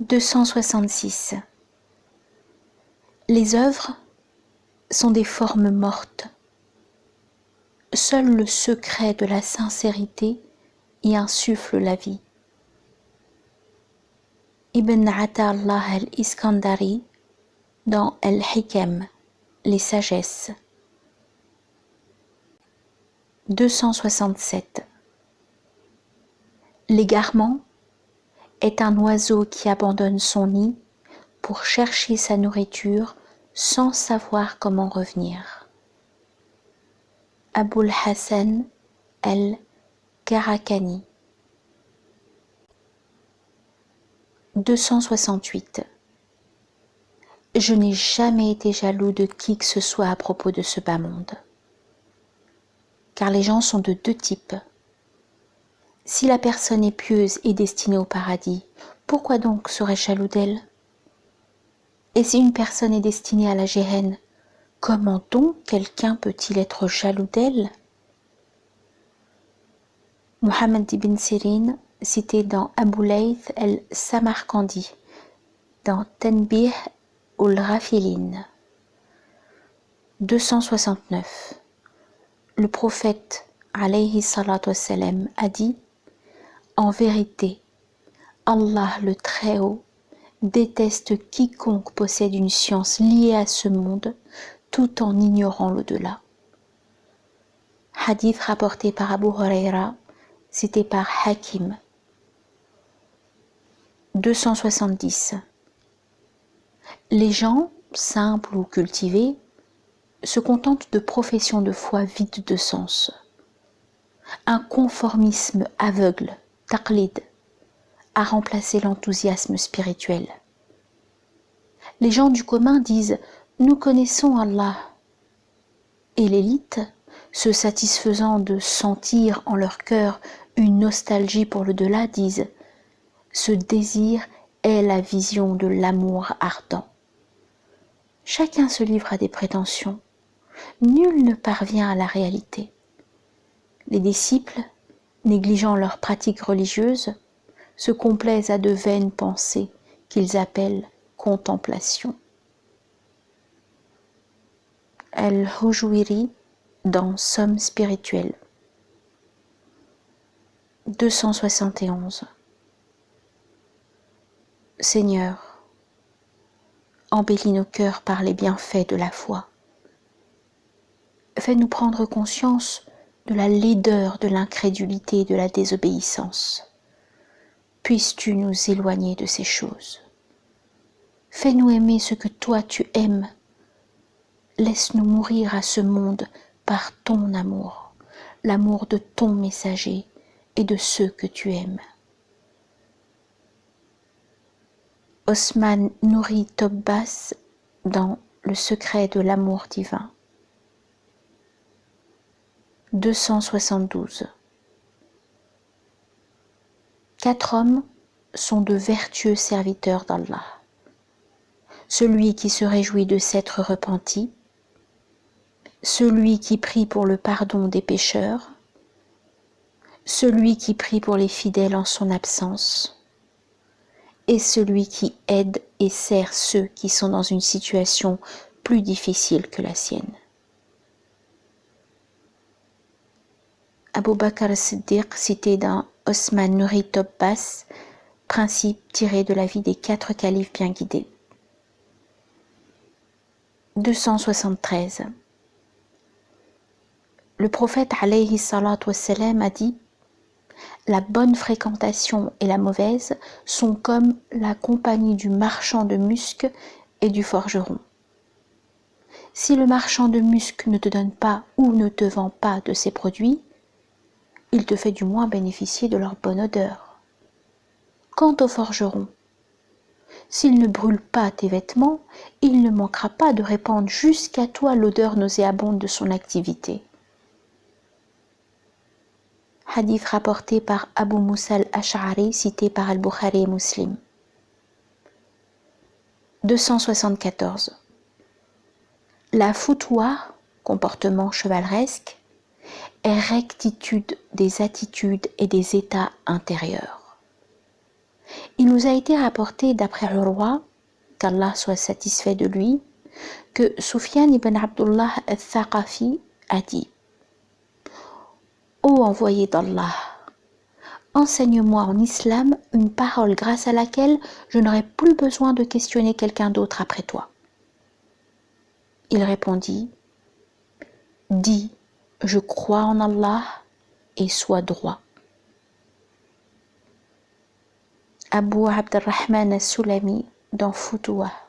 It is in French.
266. Les œuvres sont des formes mortes. Seul le secret de la sincérité y insuffle la vie. Ibn Ata'Allah al-Iskandari dans Al-Hikam, les sagesses. 267. L'égarement est un oiseau qui abandonne son nid pour chercher sa nourriture sans savoir comment revenir. Abul Hassan al-Karakani. 268. Je n'ai jamais été jaloux de qui que ce soit à propos de ce bas monde. Car les gens sont de deux types. Si la personne est pieuse et destinée au paradis, pourquoi donc serais-je jaloux d'elle? Et si une personne est destinée à la géhenne, comment donc quelqu'un peut-il être jaloux d'elle? Muhammad ibn Sirin, cité dans Abu Layth al-Samarkandi, dans Tanbih ul-Ghafilin. 269. Le prophète, alayhi salatu wassalam, a dit: en vérité, Allah le Très-Haut déteste quiconque possède une science liée à ce monde tout en ignorant l'au-delà. Hadith rapporté par Abu Huraira, cité par Hakim. 270. Les gens, simples ou cultivés, se contentent de professions de foi vides de sens. Un conformisme aveugle, taqlid, a remplacé l'enthousiasme spirituel. Les gens du commun disent « Nous connaissons Allah » et l'élite, se satisfaisant de sentir en leur cœur une nostalgie pour l'au-delà, disent « Ce désir est la vision de l'amour ardent ». Chacun se livre à des prétentions. Nul ne parvient à la réalité. Les disciples, négligeant leurs pratiques religieuses, se complaisent à de vaines pensées qu'ils appellent contemplation. Al-Hujwiri dans Somme spirituelle. 271. Seigneur, embellis nos cœurs par les bienfaits de la foi. Fais-nous prendre conscience de la laideur de l'incrédulité et de la désobéissance. Puisses-tu nous éloigner de ces choses. Fais-nous aimer ce que toi tu aimes. Laisse-nous mourir à ce monde par ton amour, l'amour de ton messager et de ceux que tu aimes. Osman Nouri Tobbas dans Le secret de l'amour divin. 272. 4 hommes sont de vertueux serviteurs d'Allah. Celui qui se réjouit de s'être repenti, celui qui prie pour le pardon des pécheurs, celui qui prie pour les fidèles en son absence, et celui qui aide et sert ceux qui sont dans une situation plus difficile que la sienne. Abu Bakr as-Siddiq, cité dans Osman Nouri Tobbas, principe tiré de la vie des 4 califes bien guidés. 273. Le prophète alayhi salatu wassalam a dit: la bonne fréquentation et la mauvaise sont comme la compagnie du marchand de musc et du forgeron. Si le marchand de musc ne te donne pas ou ne te vend pas de ses produits, il te fait du moins bénéficier de leur bonne odeur. Quant au forgeron, s'il ne brûle pas tes vêtements, il ne manquera pas de répandre jusqu'à toi l'odeur nauséabonde de son activité. Hadith rapporté par Abu Musa al-Ash'ari, cité par Al-Bukhari et Muslim. 274. La foutoua, comportement chevaleresque, est rectitude des attitudes et des états intérieurs. Il nous a été rapporté d'après Urwa, qu'Allah soit satisfait de lui, que Soufiane ibn Abdullah al-Thaqafi a dit: Ô envoyé d'Allah, enseigne-moi en islam une parole grâce à laquelle je n'aurai plus besoin de questionner quelqu'un d'autre après toi. Il répondit: Dis, je crois en Allah et sois droit. Abu Abd al-Rahman al-Sulami dans Futuwah.